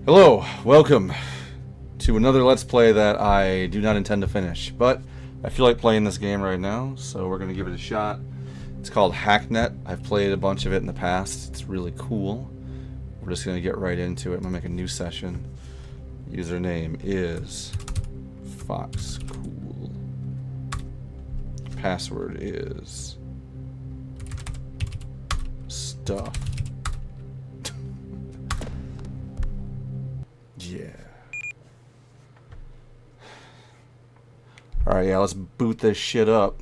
Hello, welcome to another Let's Play that I do not intend to finish, but I feel like playing this game right now, so we're going to give it a shot. It's called Hacknet. I've played a bunch of it in the past. It's really cool. We're just going to get right into it. I'm going to make a new session. Username is FoxCool. Password is stuff. Yeah. Alright, yeah, let's boot this shit up.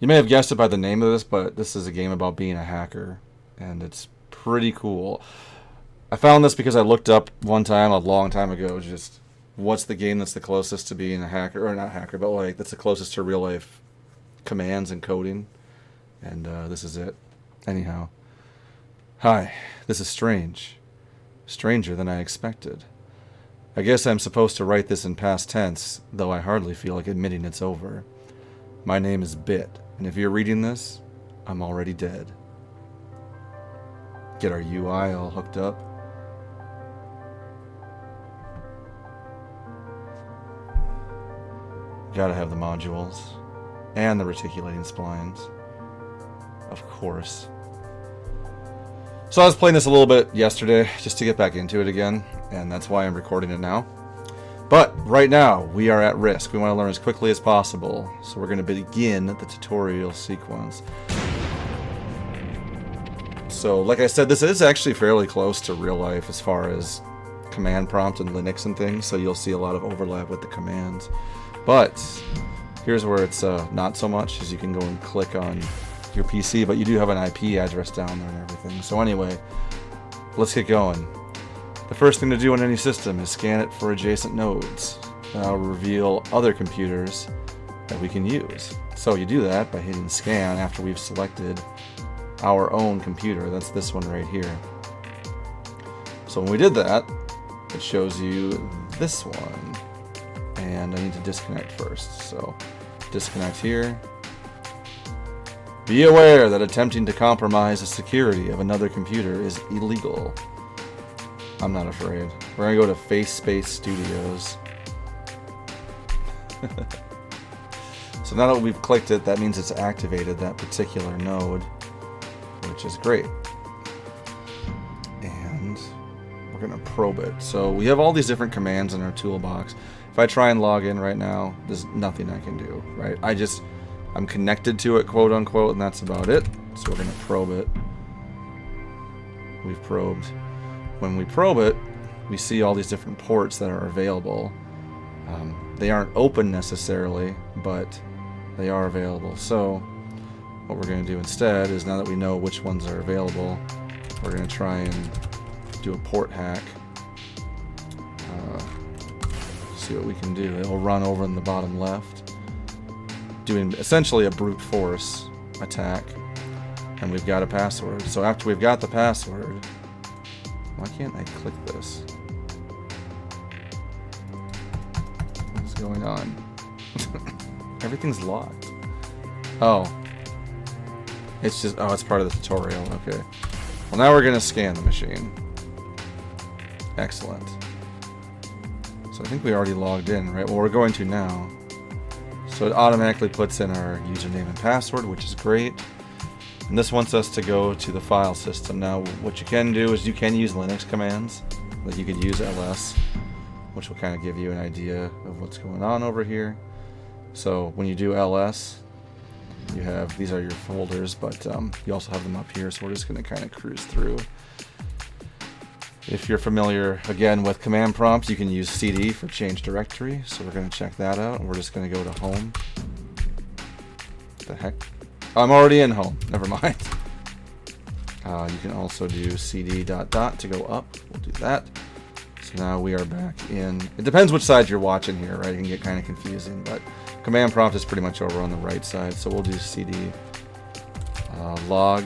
You may have guessed it by the name of this, but this is a game about being a hacker, and it's pretty cool. I found this because I looked up one time, a long time ago, just what's the game that's the closest to being a hacker, or not hacker, but like that's the closest to real life commands and coding, and this is it. Anyhow. Hi, this is strange. Stranger than I expected. I guess I'm supposed to write this in past tense, though I hardly feel like admitting it's over. My name is Bit, and if you're reading this, I'm already dead. Get our UI all hooked up. Gotta have the modules. And the reticulating splines. Of course. So I was playing this a little bit yesterday, just to get back into it again, and that's why I'm recording it now. But right now, we are at risk. We want to learn as quickly as possible, so we're going to begin the tutorial sequence. So, like I said, this is actually fairly close to real life as far as command prompt and Linux and things, so you'll see a lot of overlap with the commands. But here's where it's not so much, as you can go and click on your PC, but you do have an IP address down there and everything. So anyway, let's get going. The first thing to do on any system is scan it for adjacent nodes. That'll reveal other computers that we can use. So you do that by hitting scan after we've selected our own computer. That's this one right here. So when we did that, it shows you this one. And I need to disconnect first. So disconnect here. Be aware that attempting to compromise the security of another computer is illegal. I'm not afraid. We're going to go to Face Space Studios. So now that we've clicked it, that means it's activated that particular node, which is great. And we're going to probe it. So we have all these different commands in our toolbox. If I try and log in right now, there's nothing I can do, right? I'm connected to it, quote unquote, and that's about it. So we're going to probe it. We've probed. When we probe it, we see all these different ports that are available. They aren't open necessarily, but they are available. So what we're going to do instead is, now that we know which ones are available, we're going to try and do a port hack. See what we can do. It'll run over in the bottom left, doing essentially a brute force attack, and we've got a password. So after we've got the password, why can't I click this? What's going on? Everything's locked. Oh. It's just, oh, it's part of the tutorial. Okay. Well, now we're going to scan the machine. Excellent. So I think we already logged in, right? Well, we're going to now. So it automatically puts in our username and password, which is great. And this wants us to go to the file system. Now, what you can do is you can use Linux commands. Like you could use ls, which will kind of give you an idea of what's going on over here. So when you do ls, you have, these are your folders, but you also have them up here. So we're just going to kind of cruise through. If you're familiar, again, with command prompts, you can use cd for change directory. So we're going to check that out. And we're just going to go to home. What the heck? I'm already in home. Never mind. You can also do cd ... to go up. We'll do that. So now we are back in. It depends which side you're watching here, right? It can get kind of confusing, but command prompt is pretty much over on the right side. So we'll do cd log.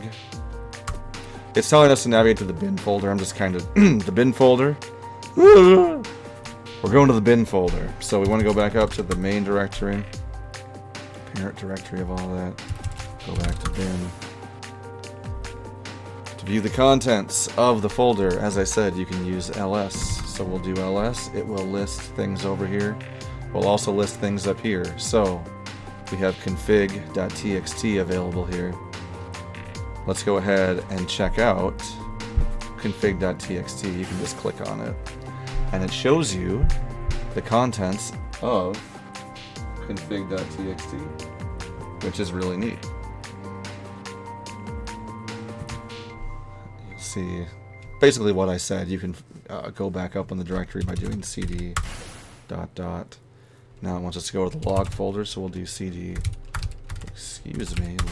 It's telling us to navigate to the bin folder. I'm just kind of the bin folder. We're going to the bin folder. So we want to go back up to the main directory, parent directory of all that. Go back to bin. View the contents of the folder. As I said, you can use ls. So we'll do ls. It will list things over here. We'll also list things up here. So we have config.txt available here. Let's go ahead and check out config.txt. You can just click on it. And it shows you the contents of config.txt, which is really neat. You'll see basically what I said. You can go back up on the directory by doing cd ... Now it wants us to go to the log folder, so we'll do cd,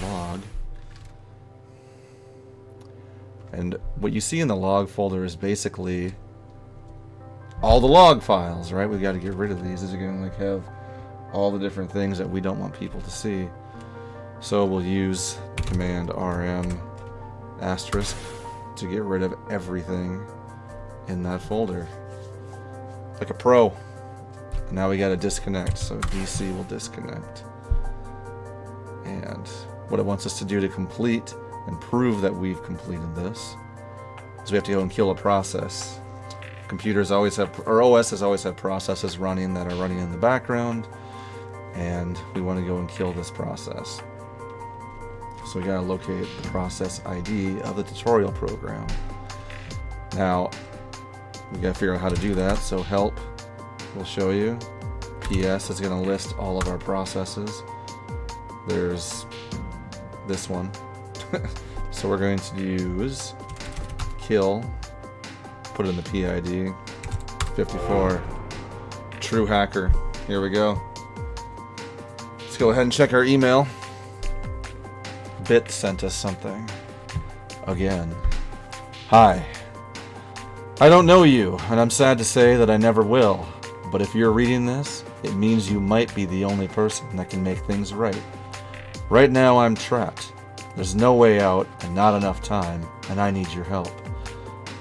log. And what you see in the log folder is basically all the log files, right? We've got to get rid of these. These are going to have all the different things that we don't want people to see. So we'll use command rm * to get rid of everything in that folder. Like a pro. And now we got to disconnect, so DC will disconnect. And what it wants us to do to complete and prove that we've completed this is we have to go and kill a process. Computers always have, or OSs always have processes running that are running in the background, and we want to go and kill this process. So we got to locate the process ID of the tutorial program. Now we got to figure out how to do that. So help will show you. PS is going to list all of our processes. There's this one. So we're going to use kill, put it in the PID, 54, true hacker. Here we go. Let's go ahead and check our email. Bit sent us something. Again. Hi. I don't know you, and I'm sad to say that I never will. But if you're reading this, it means you might be the only person that can make things right. Right now I'm trapped. There's no way out and not enough time, and I need your help.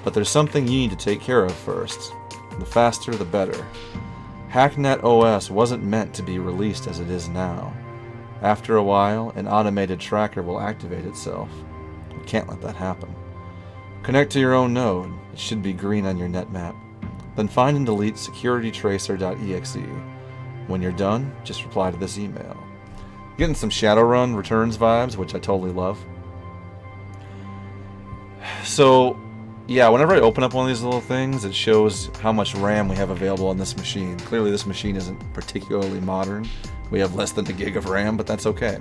But there's something you need to take care of first. The faster, the better. Hacknet OS wasn't meant to be released as it is now. After a while, an automated tracker will activate itself. We can't let that happen. Connect to your own node. It should be green on your netmap. Then find and delete securitytracer.exe. When you're done, just reply to this email. Getting some Shadowrun Returns vibes, which I totally love. So, yeah, whenever I open up one of these little things, it shows how much RAM we have available on this machine. Clearly this machine isn't particularly modern. We have less than a gig of RAM, but that's okay.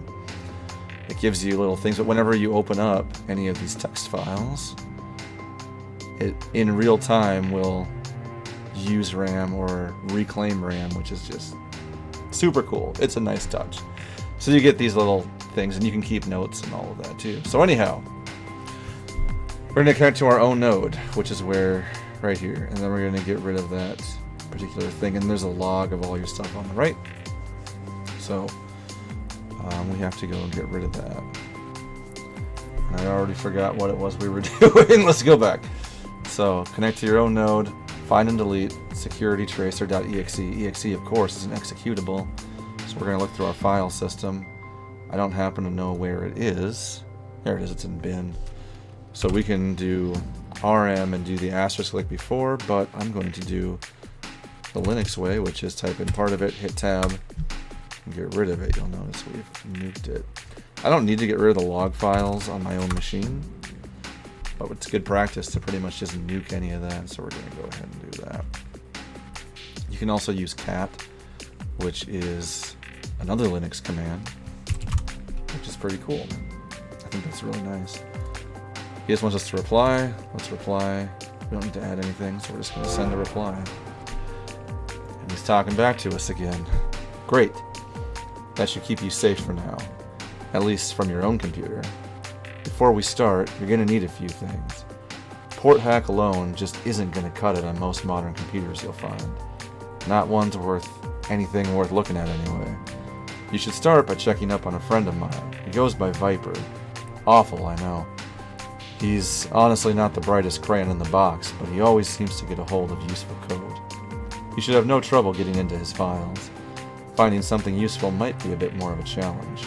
It gives you little things, but whenever you open up any of these text files, it in real time will use RAM or reclaim RAM, which is just super cool. It's a nice touch. So you get these little things, and you can keep notes and all of that too. So anyhow, we're going to connect to our own node, which is where, right here, and then we're going to get rid of that particular thing, and there's a log of all your stuff on the right. So we have to go and get rid of that. And I already forgot what it was we were doing. Let's go back. So connect to your own node, find and delete securitytracer.exe. exe, of course, is an executable. So we're going to look through our file system. I don't happen to know where it is. There it is, it's in bin. So we can do rm and do the asterisk like before, but I'm going to do the Linux way, which is type in part of it, hit tab, and get rid of it. You'll notice we've nuked it. I don't need to get rid of the log files on my own machine, but it's good practice to pretty much just nuke any of that, so we're going to go ahead and do that. You can also use cat, which is another Linux command, which is pretty cool. I think that's really nice. He just wants us to reply. Let's reply. We don't need to add anything, so we're just going to send a reply. And he's talking back to us again. Great. That should keep you safe for now, at least from your own computer. Before we start, you're going to need a few things. Port hack alone just isn't going to cut it on most modern computers you'll find. Not one's worth anything worth looking at anyway. You should start by checking up on a friend of mine. He goes by Viper. Awful, I know. He's honestly not the brightest crayon in the box, but he always seems to get a hold of useful code. You should have no trouble getting into his files. Finding something useful might be a bit more of a challenge.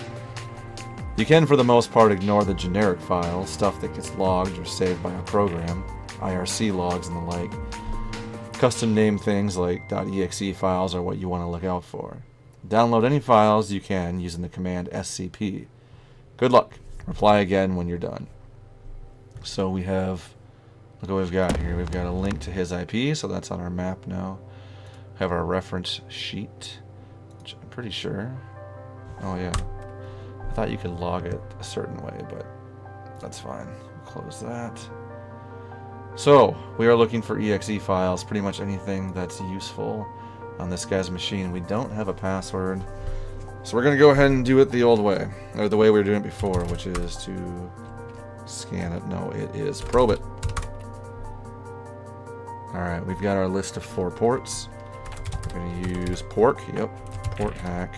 You can, for the most part, ignore the generic files, stuff that gets logged or saved by a program, IRC logs and the like. Custom name things like .exe files are what you want to look out for. Download any files you can using the command scp. Good luck. Reply again when you're done. So we have, look what we've got here. We've got a link to his IP, so that's on our map now. We have our reference sheet, which I'm pretty sure. Oh yeah. I thought you could log it a certain way, but that's fine. We'll close that. So, we are looking for exe files, pretty much anything that's useful on this guy's machine. We don't have a password, so we're going to go ahead and do it the old way, or the way we were doing it before, which is to scan it. No, it is probe it. Alright, we've got our list of 4 ports. We're going to use pork, port hack,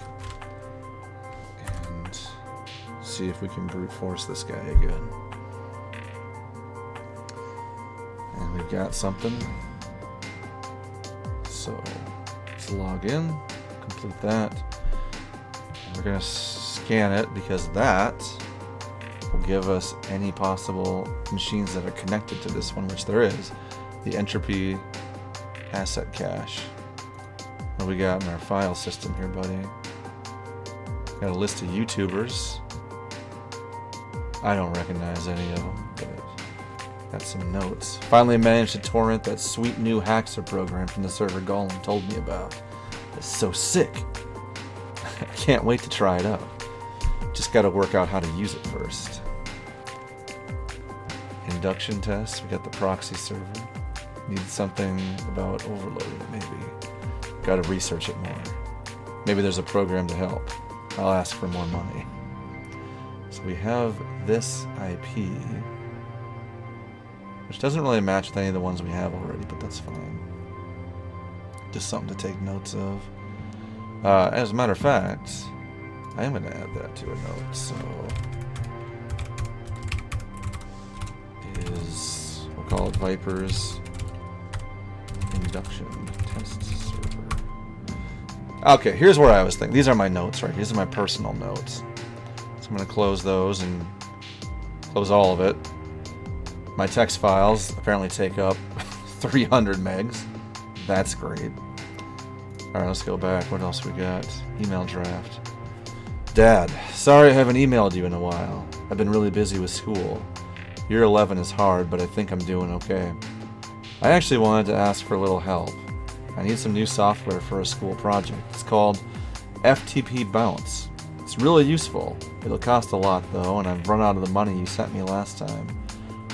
and see if we can brute force this guy again. And we've got something. So let's log in, complete that. And we're going to scan it because that will give us any possible machines that are connected to this one, which there is. The entropy asset cache. What do we got in our file system here, buddy? Got a list of YouTubers. I don't recognize any of them, but got some notes. Finally managed to torrent that sweet new Hacknet program from the server Golem told me about. It's so sick. I can't wait to try it out. Just gotta work out how to use it first. Induction test. We got the proxy server. Need something about overloading it, maybe. Gotta research it more. Maybe there's a program to help. I'll ask for more money. So we have this IP, which doesn't really match with any of the ones we have already, but that's fine. Just something to take notes of. As a matter of fact, I am going to add that to a note, so is, we'll call it Viper's induction test server. Okay, here's where I was thinking. These are my notes, right? These are my personal notes. So I'm going to close those and close all of it. My text files apparently take up 300 megs. That's great. Alright, let's go back. What else we got? Email draft. Dad, sorry I haven't emailed you in a while. I've been really busy with school. Year 11 is hard, but I think I'm doing okay. I actually wanted to ask for a little help. I need some new software for a school project. It's called FTP Bounce. It's really useful. It'll cost a lot though, and I've run out of the money you sent me last time.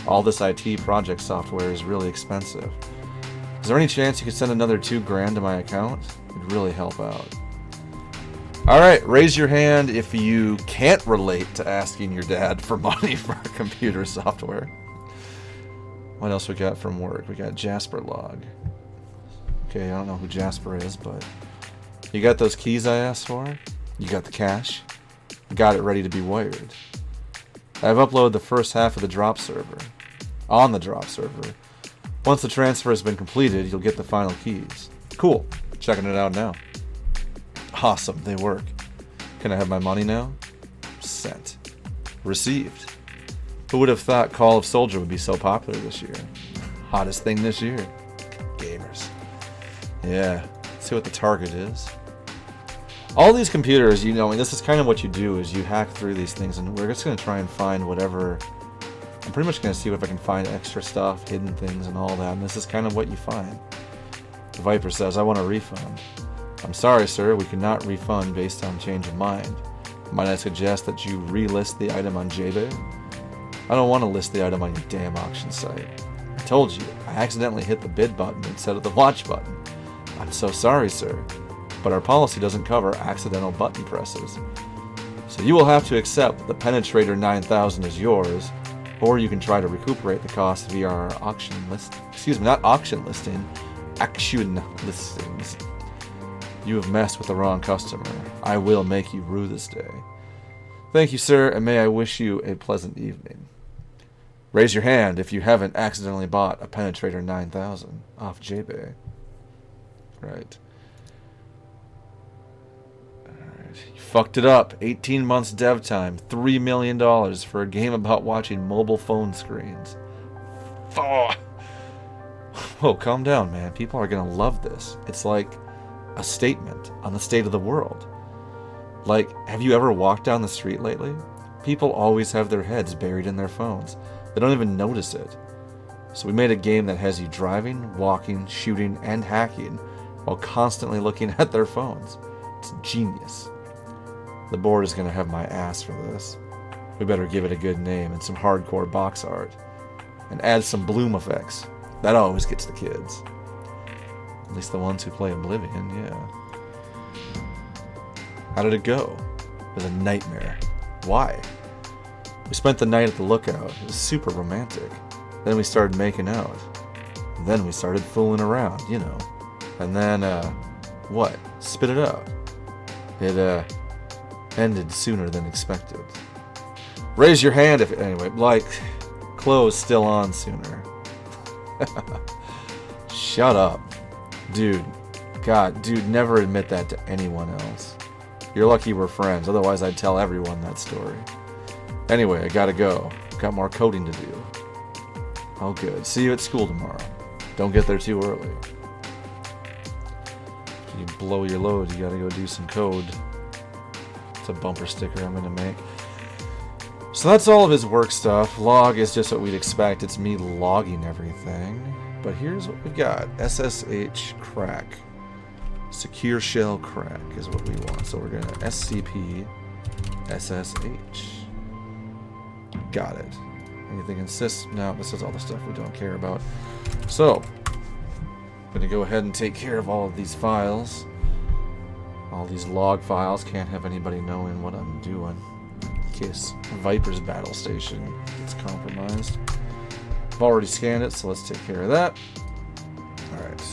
All this IT project software is really expensive. Is there any chance you could send another $2,000 to my account? It'd really help out. Alright, raise your hand if you can't relate to asking your dad for money for computer software. What else we got from work? We got Jasper log. Okay, I don't know who Jasper is, but you got those keys I asked for? You got the cache? Got it ready to be wired. I've uploaded the first half of the drop server. On the drop server. Once the transfer has been completed, you'll get the final keys. Cool. Checking it out now. Awesome, they work. Can I have my money now? Sent. Received. Who would have thought Call of Soldier would be so popular this year? Hottest thing this year. Gamers. Yeah. Let's see what the target is. All these computers, you know, and this is kind of what you do, is you hack through these things, and we're just going to try and find whatever. I'm pretty much going to see if I can find extra stuff, hidden things, and all that, and this is kind of what you find. The Viper says, I want a refund. I'm sorry, sir, we cannot refund based on change of mind. Might I suggest that you relist the item on JBay? I don't want to list the item on your damn auction site. I told you, I accidentally hit the bid button instead of the watch button. I'm so sorry, sir, but our policy doesn't cover accidental button presses. So you will have to accept that the Penetrator 9000 is yours, or you can try to recuperate the cost via our auction list. Excuse me, not auction listing, action listings. You have messed with the wrong customer. I will make you rue this day. Thank you, sir, and may I wish you a pleasant evening. Raise your hand if you haven't accidentally bought a Penetrator 9000 off JBay. Right. Alright, You fucked it up. 18 months dev time, $3 million for a game about watching mobile phone screens. Oh. Whoa, calm down, man. People are gonna love this. It's like a statement on the state of the world. Like, have you ever walked down the street lately? People always have their heads buried in their phones. They don't even notice it. So we made a game that has you driving, walking, shooting, and hacking while constantly looking at their phones. It's genius. The board is going to have my ass for this. We better give it a good name and some hardcore box art. And add some bloom effects. That always gets the kids. At least the ones who play Oblivion, yeah. How did it go? It was a nightmare. Why? We spent the night at the lookout. It was super romantic. Then we started making out. And then we started fooling around, you know. And then, what? Spit it out. It, ended sooner than expected. Raise your hand if, anyway, like, clothes still on sooner. Shut up. Dude. God, dude, never admit that to anyone else. You're lucky we're friends, otherwise I'd tell everyone that story. Anyway, I gotta go. Got more coding to do. Oh good. See you at school tomorrow. Don't get there too early. If you blow your load, you gotta go do some code. It's a bumper sticker I'm gonna make. So that's all of his work stuff. Log is just what we'd expect. It's me logging everything. But here's what we got. SSH crack. Secure shell crack is what we want. So we're going to SCP SSH. Got it. Anything insists? No, this is all the stuff we don't care about. So, I'm going to go ahead and take care of all of these files. All these log files. Can't have anybody knowing what I'm doing. In case Viper's battle station gets compromised. I've already scanned it, so let's take care of that. Alright.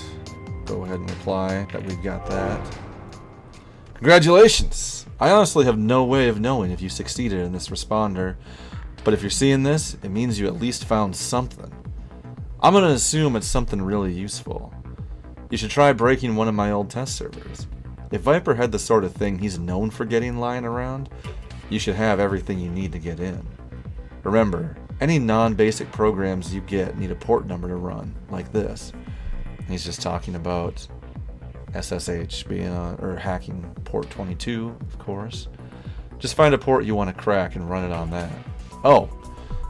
Go ahead and reply that we've got that. Congratulations! I honestly have no way of knowing if you succeeded in this responder, but if you're seeing this, it means you at least found something. I'm gonna assume it's something really useful. You should try breaking one of my old test servers. If Viper had the sort of thing he's known for getting lying around, you should have everything you need to get in. Remember, any non-basic programs you get need a port number to run, like this. He's just talking about SSH being on, or hacking port 22, of course. Just find a port you want to crack and run it on that. Oh,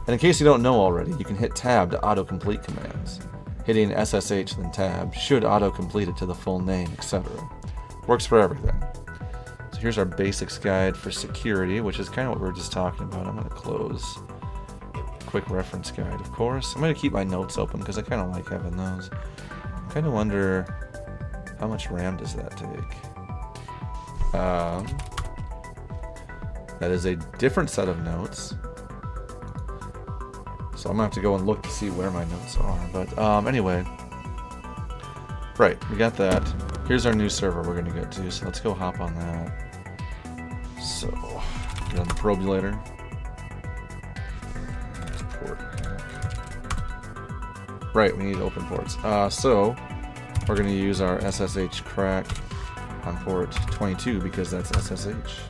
and in case you don't know already, you can hit tab to autocomplete commands. Hitting SSH then tab should autocomplete it to the full name, etc. Works for everything. So here's our basics guide for security, which is kind of what we were just talking about. I'm going to close. Quick reference guide, of course. I'm going to keep my notes open because I kind of like having those. I kind of wonder how much RAM does that take. That is a different set of notes. So I'm going to have to go and look to see where my notes are. But anyway. Right, we got that. Here's our new server we're going to get to. So let's go hop on that. So, get on the probulator. Right, we need open ports. So, we're going to use our SSH crack on port 22 because that's SSH.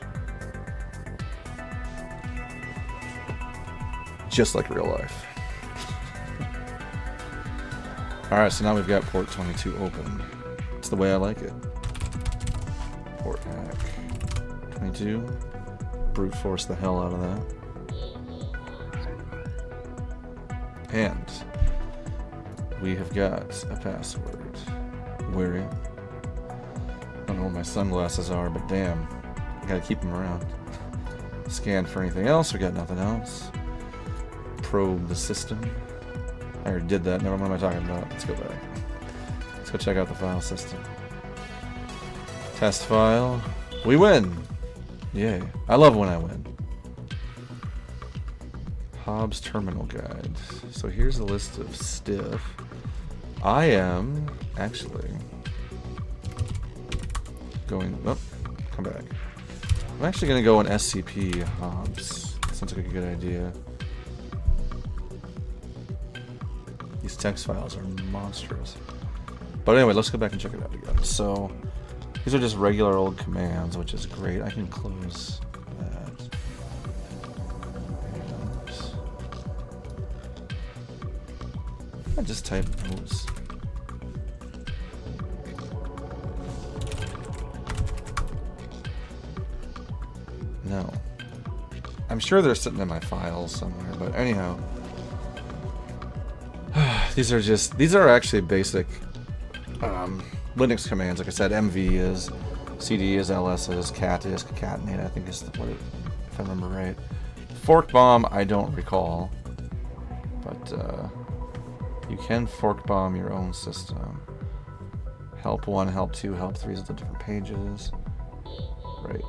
Just like real life. Alright, so now we've got port 22 open. It's the way I like it. Port hack 22. Brute force the hell out of that. And we have got a password. Where it? I don't know where my sunglasses are, but damn, I gotta keep them around. Scan for anything else. We got nothing else. Probe the system. I already did that. Never mind what am I talking about. Let's go back. Let's go check out the file system. Test file. We win! Yay. I love when I win. Hobbs Terminal Guide. So here's a list of stuff. I am actually going... Oh, come back. I'm actually going to go on SCP Hobbs. Sounds like a good idea. These text files are monstrous. But anyway, let's go back and check it out again. So, These are just regular old commands, which is great. I can close that. And I just type oops. No. I'm sure they're sitting in my files somewhere, but anyhow. These are actually basic Linux commands. Like I said, MV is, CD is, LS is, cat is, concatenate, I think is what it, if I remember right. Fork bomb, I don't recall. But you can fork bomb your own system. Help 1, help 2, help 3 is the different pages. Right.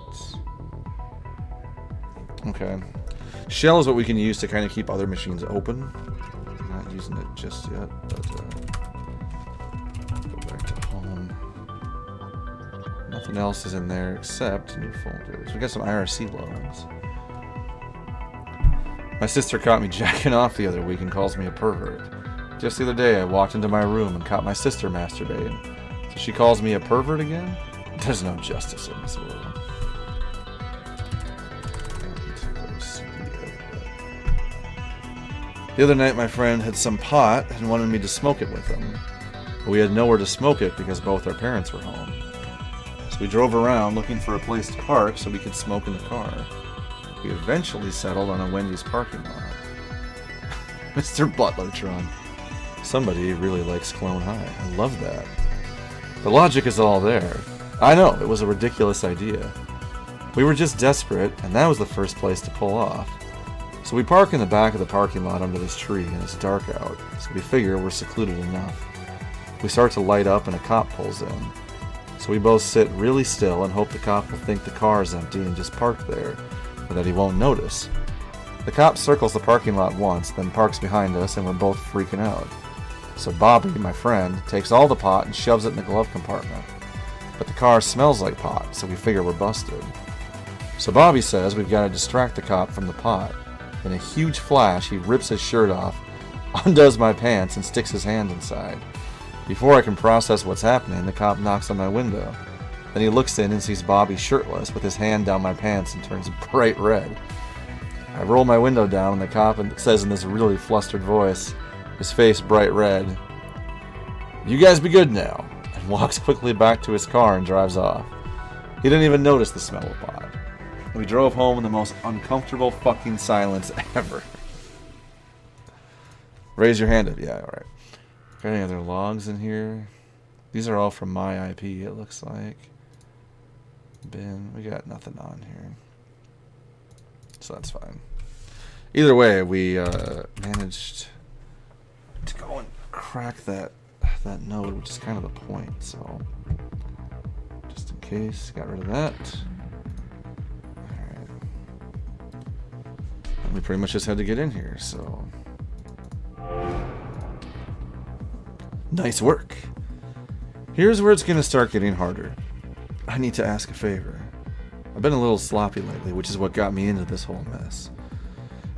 Okay. Shell is what we can use to kind of keep other machines open. I'm not using it just yet, but go back to home. Nothing else is in there except new folders. We got some IRC logs. My sister caught me jacking off the other week and calls me a pervert. Just the other day, I walked into my room and caught my sister masturbating. So she calls me a pervert again? There's no justice in this world. The other night, my friend had some pot and wanted me to smoke it with him. But we had nowhere to smoke it because both our parents were home. So we drove around looking for a place to park so we could smoke in the car. We eventually settled on a Wendy's parking lot. Mr. Butlertron. Somebody really likes Clone High. I love that. The logic is all there. I know, it was a ridiculous idea. We were just desperate, and that was the first place to pull off. So we park in the back of the parking lot under this tree, and it's dark out, so we figure we're secluded enough. We start to light up, and a cop pulls in. So we both sit really still and hope the cop will think the car is empty and just park there, or that he won't notice. The cop circles the parking lot once, then parks behind us, and we're both freaking out. So Bobby, my friend, takes all the pot and shoves it in the glove compartment. But the car smells like pot, so we figure we're busted. So Bobby says we've got to distract the cop from the pot. In a huge flash, he rips his shirt off, undoes my pants, and sticks his hand inside. Before I can process what's happening, the cop knocks on my window. Then he looks in and sees Bobby shirtless with his hand down my pants and turns bright red. I roll my window down and the cop says in this really flustered voice, his face bright red, "You guys be good now," and walks quickly back to his car and drives off. He didn't even notice the smell of pot. We drove home in the most uncomfortable fucking silence ever. Raise your hand up. Yeah, alright. Got any other logs in here? These are all from my IP, it looks like. Bin. We got nothing on here. So that's fine. Either way, we managed to go and crack that node, which is kind of the point. So, just in case, got rid of that. We pretty much just had to get in here, so nice work. Here's where it's gonna start getting harder. I need to ask a favor. I've been a little sloppy lately, which is what got me into this whole mess.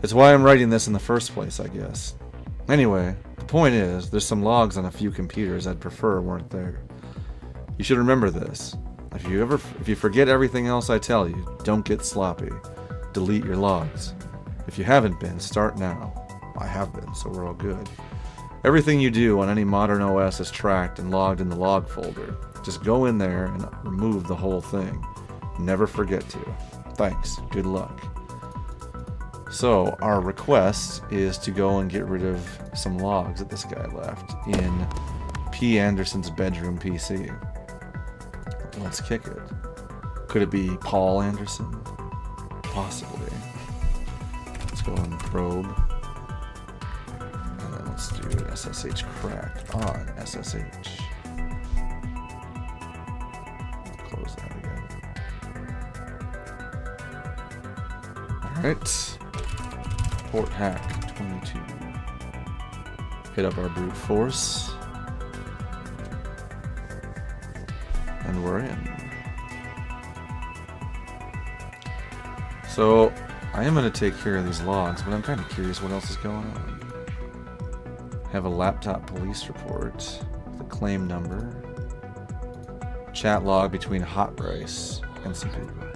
It's why I'm writing this in the first place, I guess. Anyway, the point is, there's some logs on a few computers I'd prefer weren't there. You should remember this. If you forget everything else I tell you, don't get sloppy. Delete your logs. If you haven't been, start now. I have been, so we're all good. Everything you do on any modern OS is tracked and logged in the log folder. Just go in there and remove the whole thing. Never forget to. Thanks. Good luck. So, our request is to go and get rid of some logs that this guy left in P. Anderson's bedroom PC. Let's kick it. Could it be Paul Anderson? Possibly. Let's go and probe. And then let's do SSH crack on SSH. Close that again. Alright. Port hack 22. Hit up our brute force. And we're in. So, I am going to take care of these logs, but I'm kind of curious what else is going on. Have a laptop police report, the claim number, Chat log between Hot Rice and some people.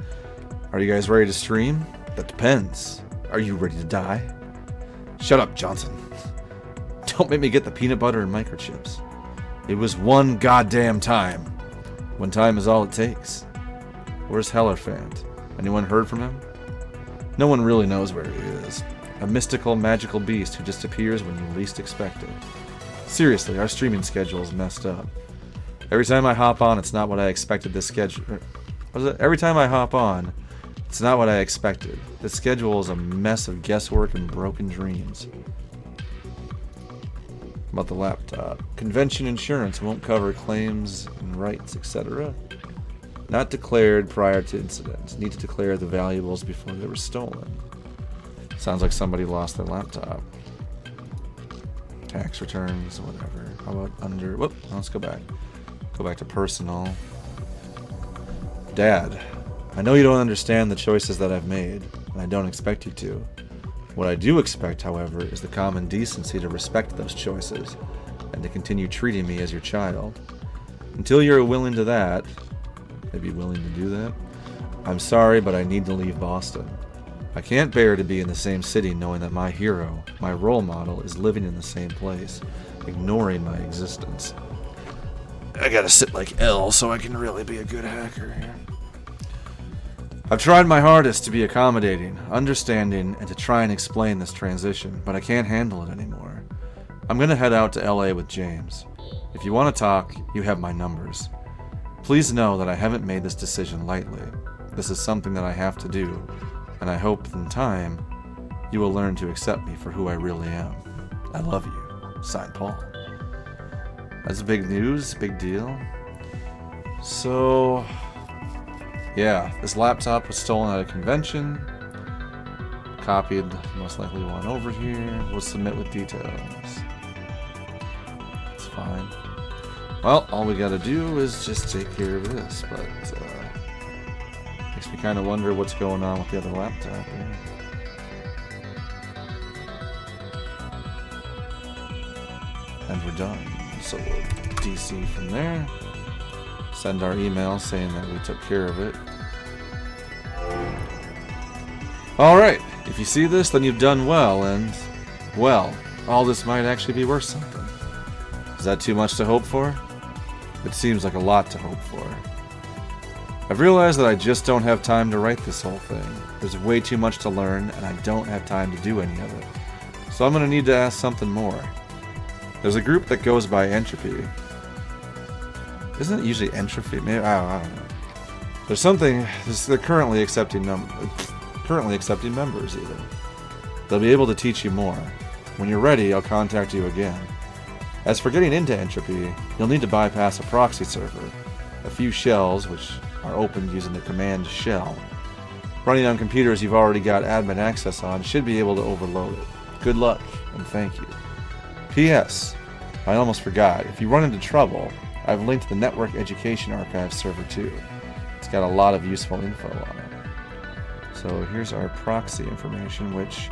Are you guys ready to stream? That depends. Are you ready to die? Shut up, Johnson. Don't make me get the peanut butter and microchips. It was one goddamn time. When time is all it takes. Where's Hellerfant? Anyone heard from him? No one really knows where he is. A mystical, magical beast who just appears when you least expect it. Seriously, our streaming schedule is messed up. Every time I hop on, it's not what I expected this schedule... What is it? Every time I hop on, it's not what I expected. The schedule is a mess of guesswork and broken dreams. About the laptop. Convention insurance won't cover claims and rights, etc. Not declared prior to incident. Need to declare the valuables before they were stolen. Sounds like somebody lost their laptop. Tax returns, whatever. How about under... Whoop, let's go back. Go back to personal. Dad, I know you don't understand the choices that I've made, and I don't expect you to. What I do expect, however, is the common decency to respect those choices, and to continue treating me as your child. Until you're willing to that, maybe willing to do that, I'm sorry, but I need to leave Boston. I can't bear to be in the same city knowing that my hero, my role model, is living in the same place, ignoring my existence. I gotta sit like L so I can really be a good hacker here. I've tried my hardest to be accommodating, understanding, and to try and explain this transition, but I can't handle it anymore. I'm gonna head out to LA with James. If you want to talk, you have my numbers. Please know that I haven't made this decision lightly. This is something that I have to do, and I hope in time you will learn to accept me for who I really am. I love you. Signed, Paul. That's big news, big deal. So, yeah, this laptop was stolen at a convention. Copied, most likely one over here. We'll submit with details. It's fine. Well, all we gotta do is just take care of this, but makes me kind of wonder what's going on with the other laptop here. And we're done. So we'll DC from there. Send our email saying that we took care of it. Alright, if you see this, then you've done well, and, well, all this might actually be worth something. Is that too much to hope for? It seems like a lot to hope for. I've realized that I just don't have time to write this whole thing. There's way too much to learn, and I don't have time to do any of it. So I'm going to need to ask something more. There's a group that goes by entropy. Isn't it usually entropy? Maybe, I don't know. There's something. They're currently accepting members even. They'll be able to teach you more. When you're ready, I'll contact you again. As for getting into entropy, you'll need to bypass a proxy server. A few shells, which are opened using the command shell. Running on computers you've already got admin access on should be able to overload it. Good luck, and thank you. P.S. I almost forgot, if you run into trouble, I've linked the Network Education Archive server too. It's got a lot of useful info on it. So here's our proxy information, which,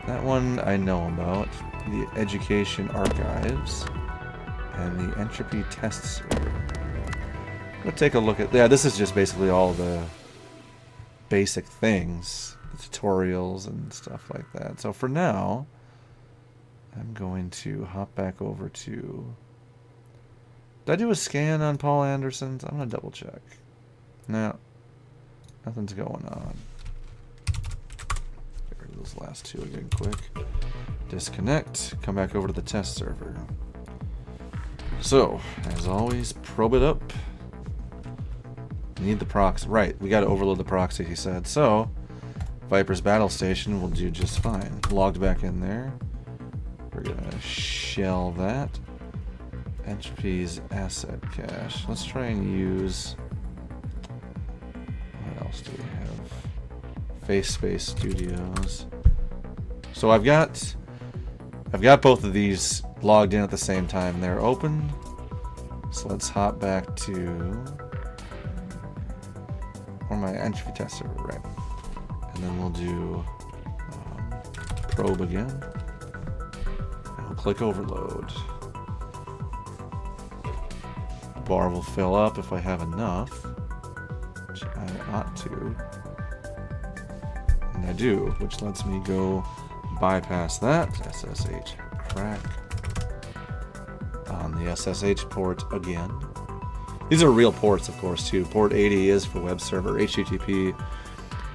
that one I know about. The Education Archives, and the Entropy Test server. We'll take a look at, yeah, this is just basically all the basic things, the tutorials and stuff like that. So for now, I'm going to hop back over to... Did I do a scan on Paul Anderson's? I'm going to double check. No. Nothing's going on. Get rid of those last two again quick. Disconnect. Come back over to the test server. So, as always, probe it up. Need the proxy. Right, we got to overload the proxy, he said. So, Viper's Battle Station will do just fine. Logged back in there. We're gonna shell that. Entropy's asset cache. Let's try and use... What else do we have? Face Space Studios. So I've got both of these logged in at the same time. They're open. So let's hop back to... Or my entropy test server, right? And then we'll do probe again. And we'll click overload. bar will fill up if I have enough, which I ought to. And I do, which lets me go bypass that. SSH crack on the SSH port again. These are real ports, of course, too. Port 80 is for web server. HTTP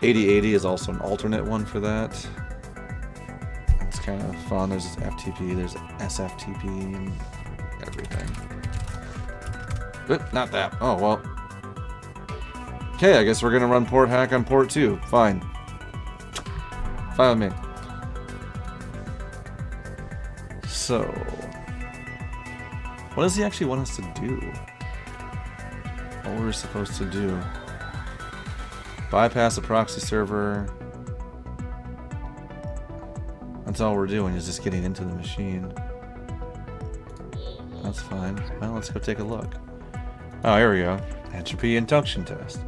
8080 is also an alternate one for that. It's kind of fun. There's FTP, there's SFTP, and everything. But not that. Oh, well. Okay, I guess we're going to run port hack on port 2. Fine. Fine with me. So, what does he actually want us to do? What we're supposed to do? Bypass the proxy server. That's all we're doing, is just getting into the machine. That's fine. Well, let's go take a look. Oh, here we go. Entropy induction test.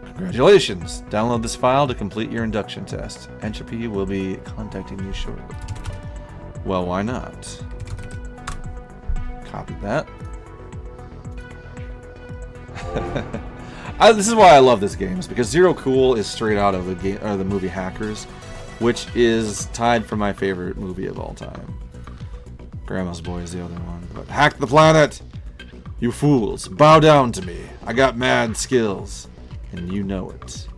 Congratulations! Download this file to complete your induction test. Entropy will be contacting you shortly. Well, why not? Copy that. This is why I love this game, is because Zero Cool is straight out of the movie Hackers, which is tied for my favorite movie of all time. Grandma's Boy is the other one. But hack the planet! You fools, bow down to me. I got mad skills, and you know it.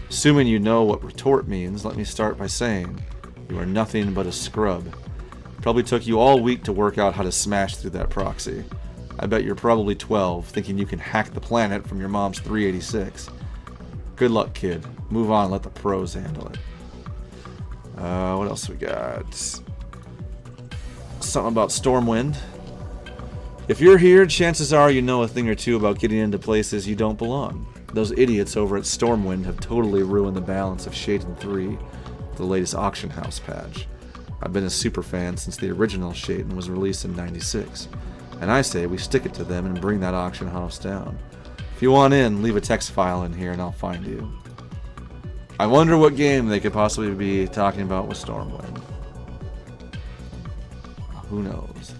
Assuming you know what retort means, let me start by saying you are nothing but a scrub. Probably took you all week to work out how to smash through that proxy. I bet you're probably 12, thinking you can hack the planet from your mom's 386. Good luck, kid. Move on, let the pros handle it. What else we got? Something about Stormwind. If you're here, chances are you know a thing or two about getting into places you don't belong. Those idiots over at Stormwind have totally ruined the balance of Shaden 3, the latest auction house patch. I've been a super fan since the original Shaden was released in '96, and I say we stick it to them and bring that auction house down. If you want in, leave a text file in here and I'll find you. I wonder what game they could possibly be talking about with Stormwind. Who knows?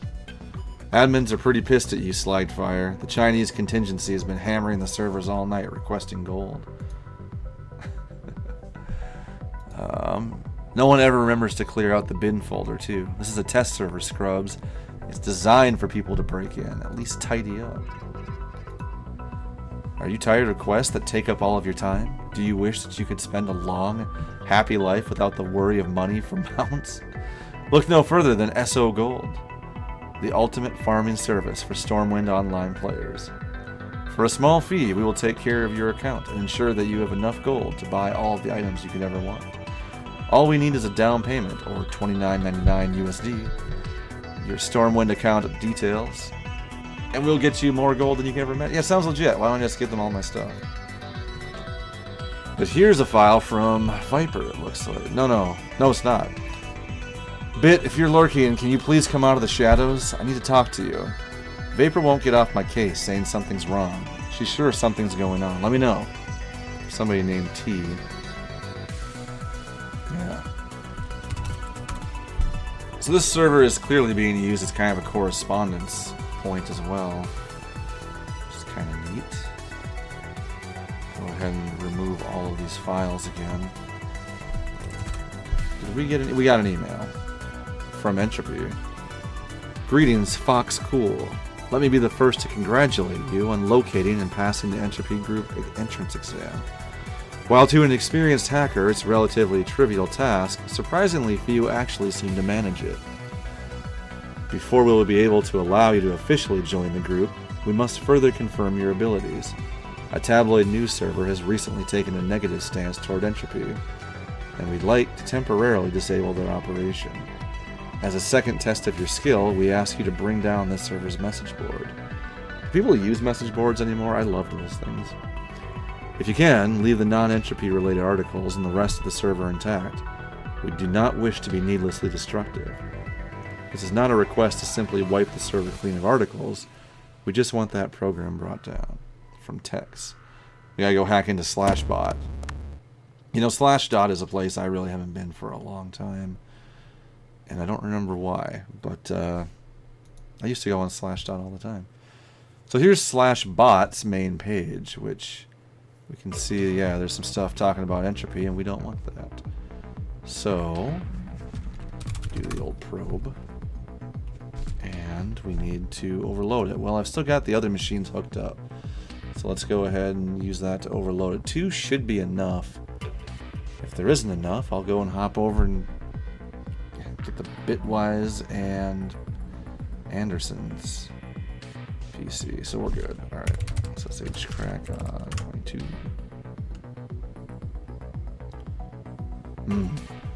Admins are pretty pissed at you, Slidefire. The Chinese contingency has been hammering the servers all night requesting gold. No one ever remembers to clear out the bin folder, too. This is a test server, scrubs. It's designed for people to break in. At least tidy up. Are you tired of quests that take up all of your time? Do you wish that you could spend a long, happy life without the worry of money from mounts? Look no further than SO Gold, the ultimate farming service for Stormwind Online players. For a small fee, we will take care of your account and ensure that you have enough gold to buy all of the items you could ever want. All we need is a down payment, or $29.99 USD, your Stormwind account details, and we'll get you more gold than you can ever imagine. Yeah, sounds legit. Why don't I just give them all my stuff? But here's a file from Viper, it looks like. No, it's not. Bit, if you're lurking, can you please come out of the shadows? I need to talk to you. Vapor won't get off my case, saying something's wrong. She's sure something's going on. Let me know. Somebody named T. Yeah. So this server is clearly being used as kind of a correspondence point as well. Which is kind of neat. Go ahead and remove all of these files again. Did we get we got an email from Entropy. Greetings, Fox Cool. Let me be the first to congratulate you on locating and passing the Entropy Group entrance exam. While to an experienced hacker it's a relatively trivial task, surprisingly few actually seem to manage it. Before we will be able to allow you to officially join the group, we must further confirm your abilities. A tabloid news server has recently taken a negative stance toward Entropy, and we'd like to temporarily disable their operation. As a second test of your skill, we ask you to bring down this server's message board. Do people use message boards anymore? I love those things. If you can, leave the non-entropy related articles and the rest of the server intact. We do not wish to be needlessly destructive. This is not a request to simply wipe the server clean of articles. We just want that program brought down. From Tex. We gotta go hack into Slashbot. You know, Slashdot is a place I really haven't been for a long time. And I don't remember why, but I used to go on Slashdot all the time. So here's /bots main page, which we can see, yeah, there's some stuff talking about entropy, and we don't want that. So, do the old probe. And we need to overload it. Well, I've still got the other machines hooked up. So let's go ahead and use that to overload it. 2 should be enough. If there isn't enough, I'll go and hop over and get the Bitwise and Anderson's PC. So we're good. Alright. SSH crack on 22.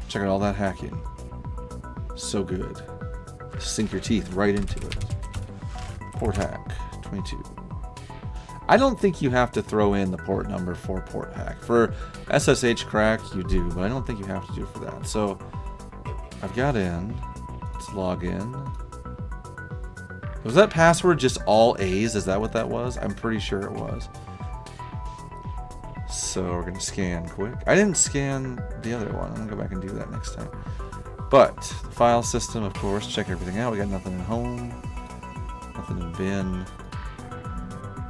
Check out all that hacking. So good. Sink your teeth right into it. Port hack 22. I don't think you have to throw in the port number for port hack. For SSH crack, you do, but I don't think you have to do it for that. So I've got in. Let's log in. Was that password just all A's? Is that what that was? I'm pretty sure it was. So we're going to scan quick. I didn't scan the other one. I'm going to go back and do that next time. But the file system, of course, check everything out. We got nothing in home, nothing in bin.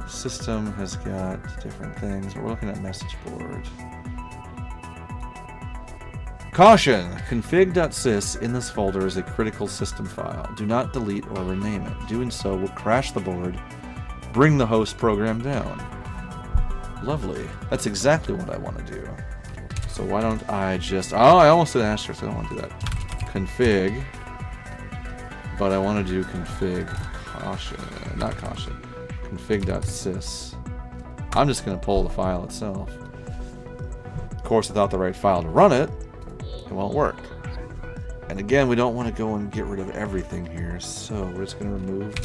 System has got different things, but we're looking at message board. Caution! Config.sys in this folder is a critical system file. Do not delete or rename it. Doing so will crash the board, bring the host program down. Lovely. That's exactly what I want to do. So why don't I just... Oh, I almost did asterisk. I don't want to do that. Config. But I want to do config caution. Not caution. Config.sys. I'm just going to pull the file itself. Of course, without the right file to run it, it won't work. And again, we don't want to go and get rid of everything here, so we're just going to remove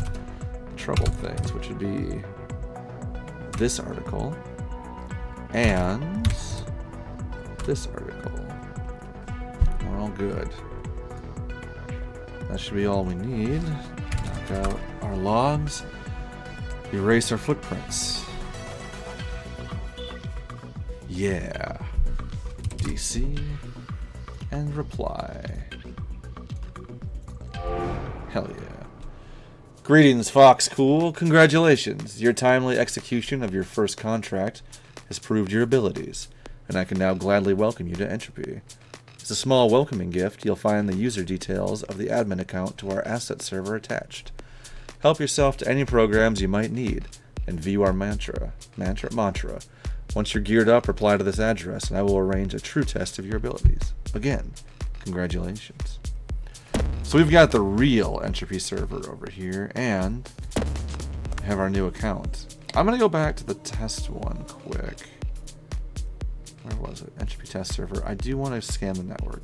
troubled things, which would be this article and this article. We're all good. That should be all we need. Knock out our logs. Erase our footprints. Yeah. DC and reply. Hell yeah. Greetings, Fox Cool. Congratulations. Your timely execution of your first contract has proved your abilities, and I can now gladly welcome you to Entropy. As a small welcoming gift, you'll find the user details of the admin account to our asset server attached. Help yourself to any programs you might need, and view our mantra. Once you're geared up, reply to this address, and I will arrange a true test of your abilities. Again, congratulations. So we've got the real Entropy server over here, and have our new account. I'm going to go back to the test one quick. Where was it? Entropy test server. I do want to scan the network.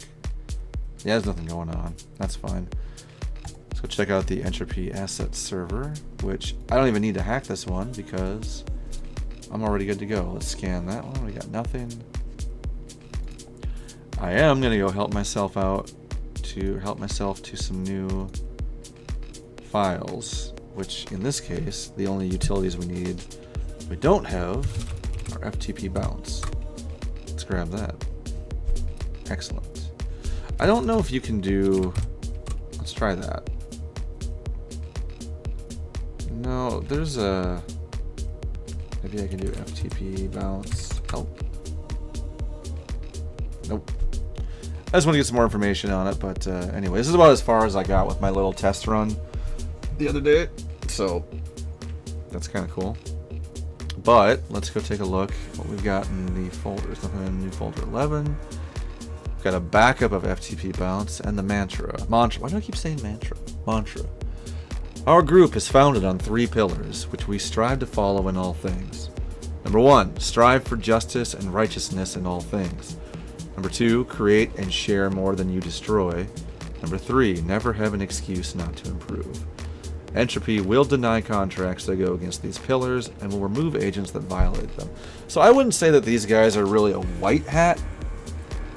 Yeah, there's nothing going on. That's fine. Let's go check out the Entropy asset server, which I don't even need to hack this one because I'm already good to go. Let's scan that one. We got nothing. I am going to go help myself out to some new files, which in this case, the only utilities we don't have are FTP bounce. Let's grab that. Excellent. I don't know if you can do... Let's try that. No, there's a... Maybe I can do FTP bounce. Help. Nope. I just want to get some more information on it, but anyway, this is about as far as I got with my little test run the other day, so that's kind of cool. But let's go take a look what we've got in the folders. Nothing in new folder 11. We've got a backup of FTP bounce and the mantra. Why do I keep saying mantra? Mantra. Our group is founded on 3 pillars, which we strive to follow in all things. Number 1, strive for justice and righteousness in all things. Number 2, create and share more than you destroy. Number 3, never have an excuse not to improve. Entropy will deny contracts that go against these pillars and will remove agents that violate them. So I wouldn't say that these guys are really a white hat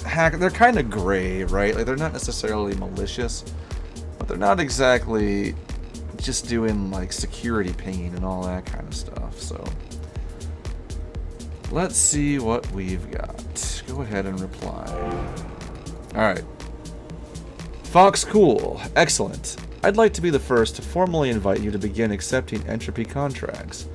hack. They're kind of gray, right? Like, they're not necessarily malicious, but they're not exactly just doing like security pain and all that kind of stuff. So let's see what we've got. Go ahead and reply. Alright. Fox Cool. Excellent. I'd like to be the first to formally invite you to begin accepting entropy contracts.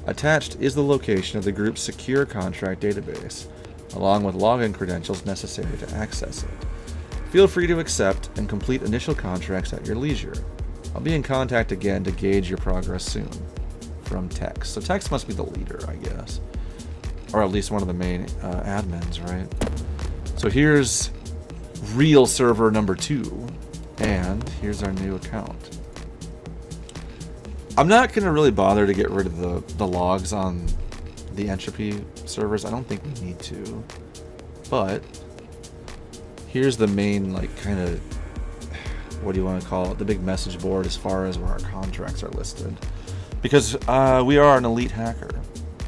Attached is the location of the group's secure contract database, along with login credentials necessary to access it. Feel free to accept and complete initial contracts at your leisure. I'll be in contact again to gauge your progress soon. From Tex. So Tex must be the leader, I guess. Or at least one of the main admins, right? So here's real server number 2. And here's our new account. I'm not going to really bother to get rid of the logs on the entropy servers. I don't think we need to. But here's the main, like, kind of, what do you want to call it? The big message board as far as where our contracts are listed. Because we are an elite hacker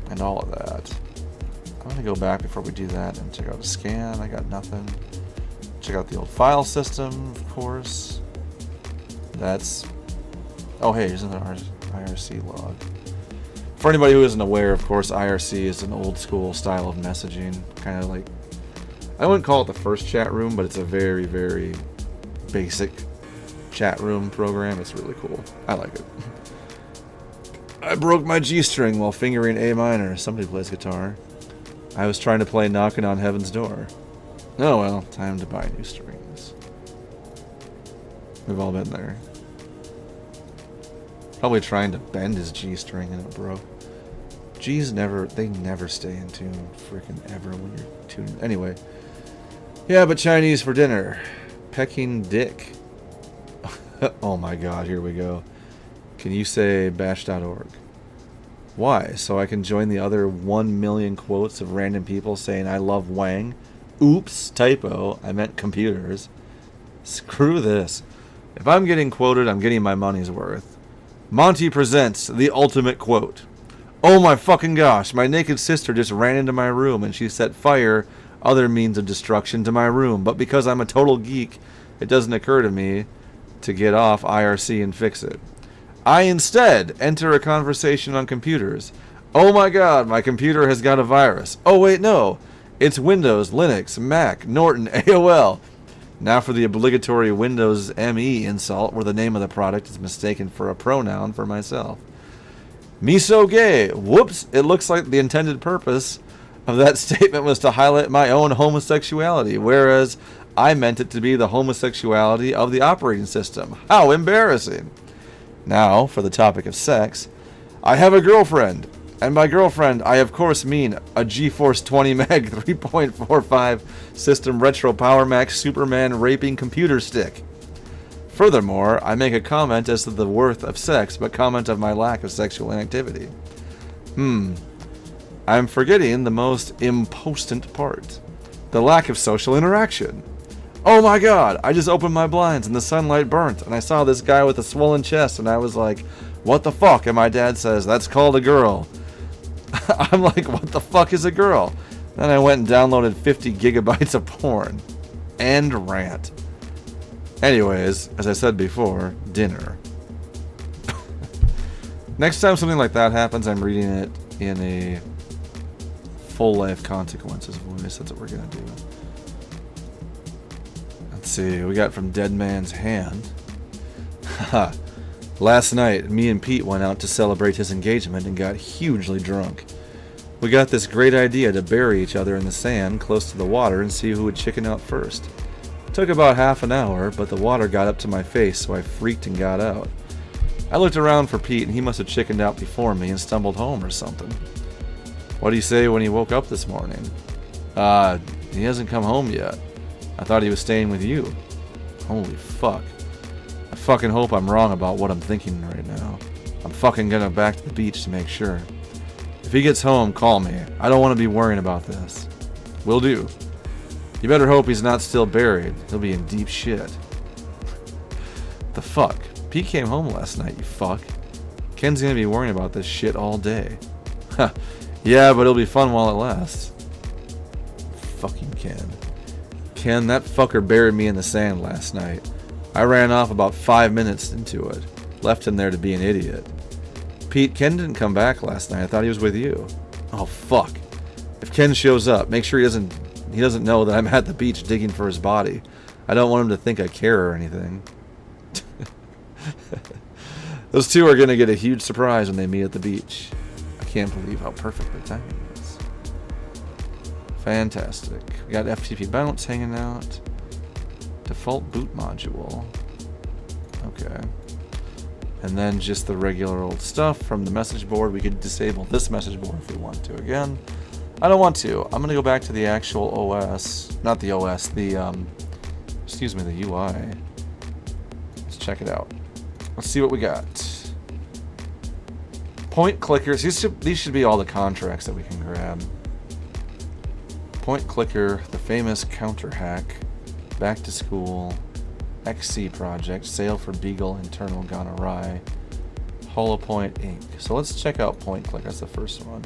and all of that. I'm going to go back before we do that and check out the scan. I got nothing. Check out the old file system, of course. That's... Oh, hey, here's another IRC log. For anybody who isn't aware, of course, IRC is an old school style of messaging. Kind of like... I wouldn't call it the first chat room, but it's a very, very basic chat room program. It's really cool. I like it. I broke my G-string while fingering A minor. Somebody plays guitar. I was trying to play Knocking on Heaven's Door. Oh well, time to buy new strings. We've all been there. Probably trying to bend his G-string and it broke. G's they never stay in tune, freaking ever when you're tuned. Anyway. Yeah, but Chinese for dinner. Peking dick. Oh my god, here we go. Can you say bash.org? Why? So I can join the other 1 million quotes of random people saying I love Wang? Oops, typo. I meant computers. Screw this. If I'm getting quoted, I'm getting my money's worth. Monty presents the ultimate quote. Oh my fucking gosh, my naked sister just ran into my room and she set fire, other means of destruction, to my room. But because I'm a total geek, it doesn't occur to me to get off IRC and fix it. I instead enter a conversation on computers. Oh my god, my computer has got a virus. Oh wait, no. It's Windows, Linux, Mac, Norton, AOL. Now for the obligatory Windows ME insult where the name of the product is mistaken for a pronoun for myself. Me so gay. Whoops, it looks like the intended purpose of that statement was to highlight my own homosexuality, whereas I meant it to be the homosexuality of the operating system. How embarrassing. Now, for the topic of sex, I have a girlfriend, and by girlfriend, I of course mean a GeForce 20 meg 3.45 system retro Power Max Superman raping computer stick. Furthermore, I make a comment as to the worth of sex, but comment of my lack of sexual inactivity. I'm forgetting the most important part. The lack of social interaction. Oh my god, I just opened my blinds and the sunlight burnt and I saw this guy with a swollen chest and I was like, what the fuck? And my dad says, that's called a girl. I'm like, what the fuck is a girl? Then I went and downloaded 50 gigabytes of porn. And rant. Anyways, as I said before, dinner. Next time something like that happens, I'm reading it in a full life consequences voice. That's what we're gonna do. Let's see, we got from Dead Man's Hand. Haha. Last night, me and Pete went out to celebrate his engagement and got hugely drunk. We got this great idea to bury each other in the sand close to the water and see who would chicken out first. Took about half an hour, but the water got up to my face, so I freaked and got out. I looked around for Pete, and he must have chickened out before me and stumbled home or something. What did he say when he woke up this morning? He hasn't come home yet. I thought he was staying with you. Holy fuck. I fucking hope I'm wrong about what I'm thinking right now. I'm fucking gonna go back to the beach to make sure. If he gets home, call me. I don't want to be worrying about this. Will do. You better hope he's not still buried. He'll be in deep shit. The fuck? Pete came home last night, you fuck. Ken's gonna be worrying about this shit all day. Ha. Yeah, but it'll be fun while it lasts. Fucking Ken. Ken, that fucker buried me in the sand last night. I ran off about 5 minutes into it. Left him there to be an idiot. Pete, Ken didn't come back last night. I thought he was with you. Oh, fuck. If Ken shows up, make sure he doesn't know that I'm at the beach digging for his body. I don't want him to think I care or anything. Those two are going to get a huge surprise when they meet at the beach. I can't believe how perfect the timing is. Fantastic. We got FTP bounce hanging out. Default boot module. Okay. And then just the regular old stuff from the message board. We could disable this message board if we want to. Again, I don't want to. I'm going to go back to the actual OS. Not the OS, excuse me, the UI. Let's check it out. Let's see what we got. Point clickers. These should be all the contracts that we can grab. Point clicker, the famous counter hack, back to school, XC project, sale for Beagle internal gone awry, HoloPoint Inc. So let's check out point clicker. That's the first one.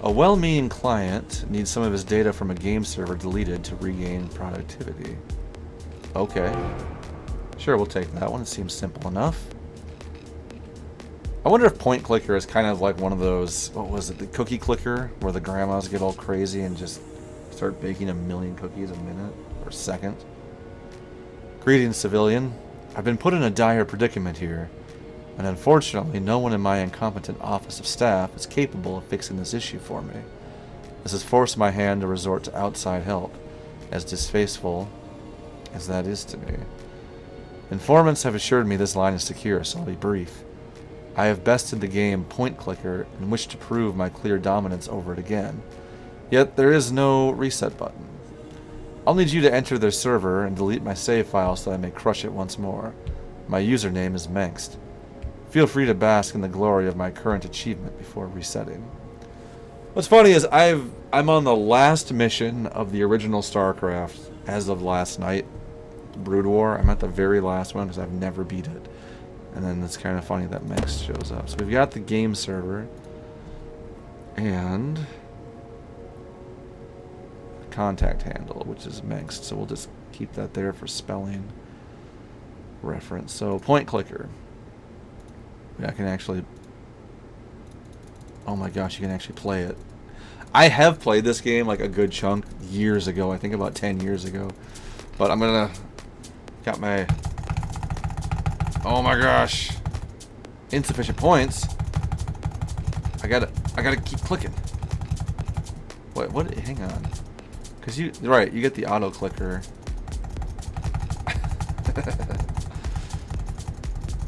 A well-meaning client needs some of his data from a game server deleted to regain productivity. Okay. Sure, we'll take that one. It seems simple enough. I wonder if point clicker is kind of like one of those, what was it, the cookie clicker, where the grandmas get all crazy and just start baking a million cookies a minute or second. Greetings, civilian. I've been put in a dire predicament here, and unfortunately no one in my incompetent office of staff is capable of fixing this issue for me. This has forced my hand to resort to outside help, as distasteful as that is to me. Informants have assured me this line is secure, so I'll be brief. I have bested the game point clicker and wish to prove my clear dominance over it again. Yet there is no reset button. I'll need you to enter their server and delete my save file so that I may crush it once more. My username is Mengst. Feel free to bask in the glory of my current achievement before resetting. What's funny is I'm on the last mission of the original StarCraft as of last night. Brood War. I'm at the very last one because I've never beat it. And then it's kind of funny that Mengst shows up. So we've got the game server and the contact handle, which is Mengst. So we'll just keep that there for spelling reference. So point clicker. I can actually... Oh my gosh, you can actually play it. I have played this game like a good chunk years ago. I think about 10 years ago. But I'm going to... Got my... Oh my gosh. Insufficient points. I gotta keep clicking. What? Hang on. Cause right, you get the auto clicker.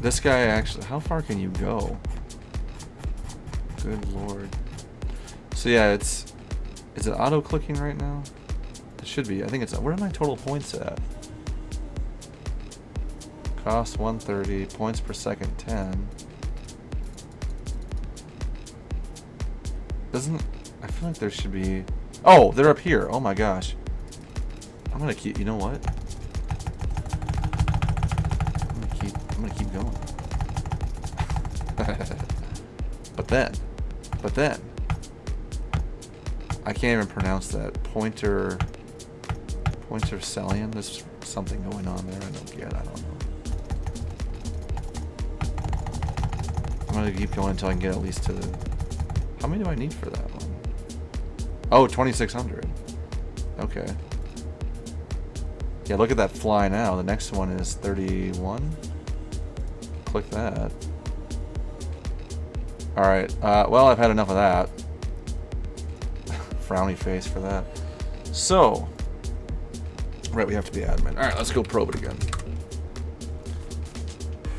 This guy actually, how far can you go? Good lord. So yeah, is it auto clicking right now? It should be. I think it's, where are my total points at? Cost 130, points per second 10. I feel like there should be, oh, they're up here. Oh my gosh. I'm gonna keep, you know what? I'm gonna keep going. But then, I can't even pronounce that. Pointer Celian? There's something going on there I don't get, I don't know. I'm gonna keep going until I can get at least to the... How many do I need for that one? Oh, 2,600. Okay. Yeah, look at that fly now. The next one is 31. Click that. Alright, well, I've had enough of that. Frowny face for that. So, right, we have to be admin. Alright, let's go probe it again.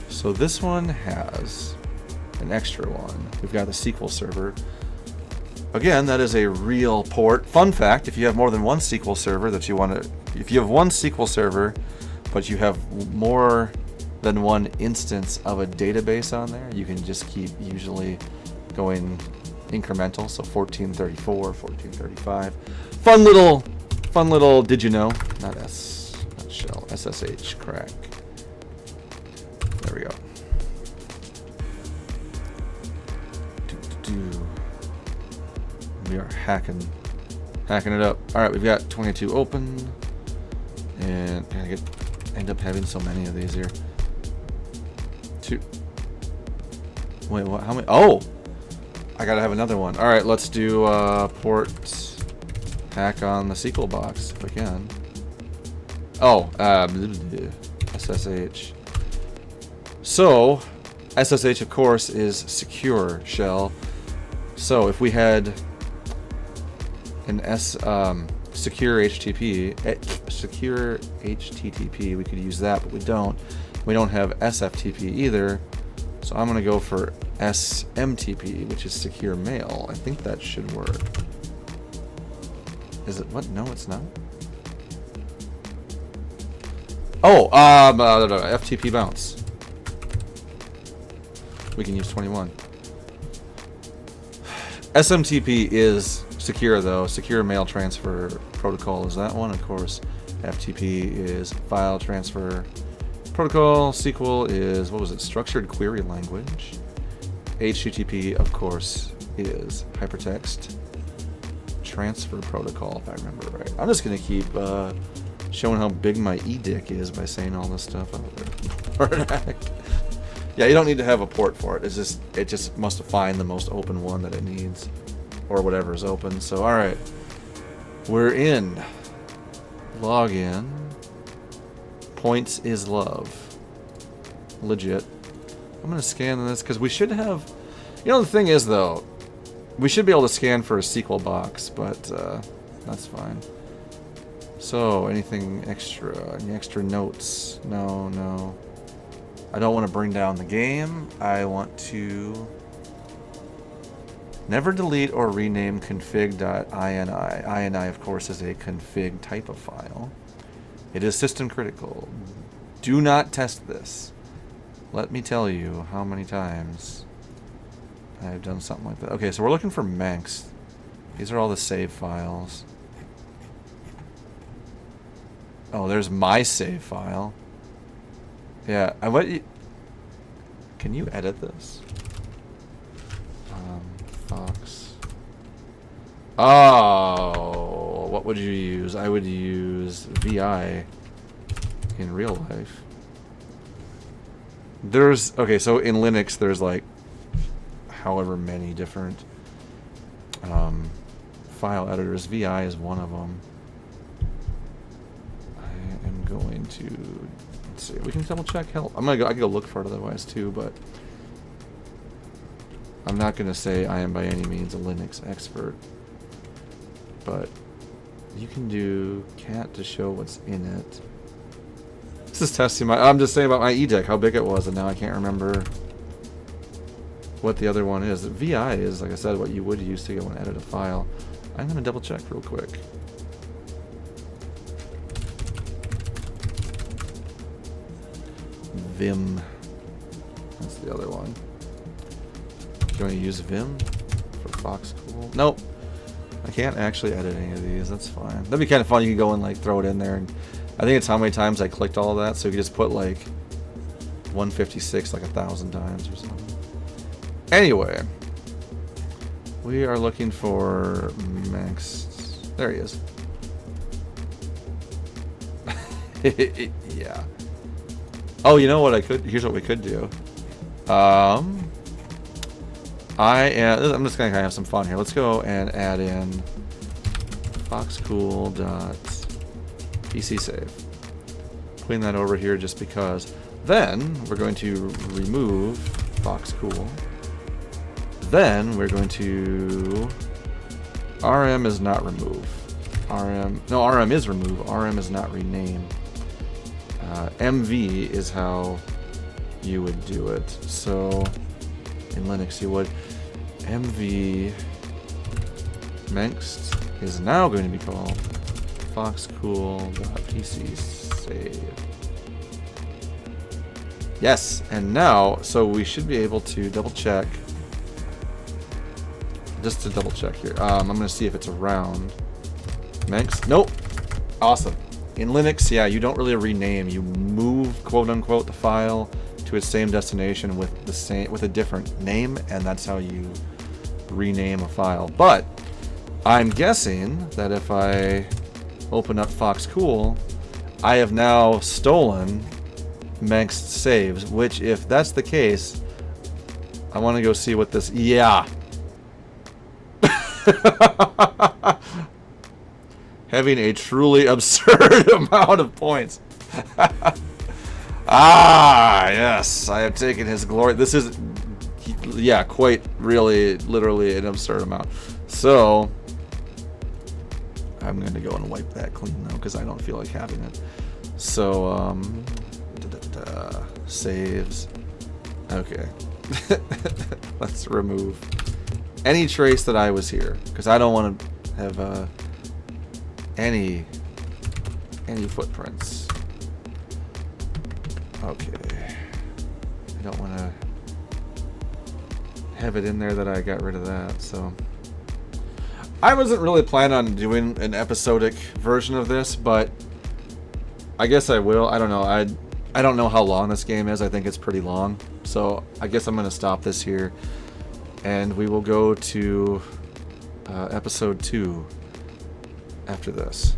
So this one has an extra one. We've got the SQL server. Again, that is a real port. Fun fact, if you have more than one SQL server that you want to... If you have one SQL server, but you have more than one instance of a database on there, you can just keep usually going incremental. So 1434, 1435. Fun little, did you know? Not shell, SSH crack. There we go. We are hacking it up. All right, we've got 22 open, and I end up having so many of these here. Wait, what? How many? Oh, I gotta have another one. All right, let's do port hack on the SQL box if we can. Oh, SSH. So, SSH, of course, is secure shell. So, if we had an secure HTTP, we could use that, but we don't. We don't have SFTP either. So I'm going to go for SMTP, which is secure mail. I think that should work. Is it what? No, it's not. Oh, FTP bounce. We can use 21. SMTP is secure though. Secure mail transfer protocol is that one. Of course, FTP is file transfer protocol. SQL is, what was it? Structured query language. HTTP, of course, is hypertext transfer protocol, if I remember right. I'm just gonna keep showing how big my e-dick is by saying all this stuff out there. Yeah, you don't need to have a port for it. It just must find the most open one that it needs, or whatever is open. So, all right, we're in. Login. Points is love. Legit. I'm gonna scan this because we should have. You know, the thing is though, we should be able to scan for a SQL box, but that's fine. So, anything extra? Any extra notes? No. I don't want to bring down the game. I want to never delete or rename config.ini. INI, of course, is a config type of file. It is system critical. Do not test this. Let me tell you how many times I've done something like that. Okay, so we're looking for Manx. These are all the save files. Oh, there's my save file. Yeah, can you edit this? Fox. Oh, what would you use? I would use VI in real life. Okay, so in Linux there's like however many different file editors. VI is one of them. I am going to, let's see, we can double check help. I can go look for it otherwise too, but I'm not going to say I am by any means a Linux expert, but you can do cat to show what's in it. This is testing I'm just saying about my e-deck, how big it was, and now I can't remember what the other one is. VI is, like I said, what you would use to go and edit a file. I'm going to double check real quick. Vim. That's the other one. Do you want to use Vim for Foxcool? Nope. I can't actually edit any of these. That's fine. That'd be kind of fun. You can go and like throw it in there. And I think it's how many times I clicked all of that. So you can just put like 156 like 1,000 times or something. Anyway, we are looking for Max. There he is. Yeah. Oh, you know what here's what we could do. I'm just gonna kind of have some fun here. Let's go and add in foxcool.pcsave. Clean that over here just because. Then we're going to remove foxcool. Then we're going to rm is not remove. RM is remove. RM is not rename. MV is how you would do it. So in Linux you would MV next is now going to be called foxcool.pcsave. Yes, and now, so we should be able to double check. Just to double check here. I'm going to see if it's around. Next. Nope. Awesome. In Linux, yeah, you don't really rename. You move, quote unquote, the file to its same destination with a different name, and that's how you rename a file. But I'm guessing that if I open up Foxcool, I have now stolen Manx saves, which if that's the case, I want to go see what this, yeah. Having a truly absurd amount of points. Ah, yes, I have taken his glory. This is, yeah, quite really, literally an absurd amount. So, I'm going to go and wipe that clean, though, because I don't feel like having it. So, saves. Okay. Let's remove any trace that I was here, because I don't want to have any footprints. Okay. I don't want to have it in there that I got rid of that, so. I wasn't really planning on doing an episodic version of this, but I guess I will. I don't know. I don't know how long this game is. I think it's pretty long. So I guess I'm going to stop this here. And we will go to episode 2 after this.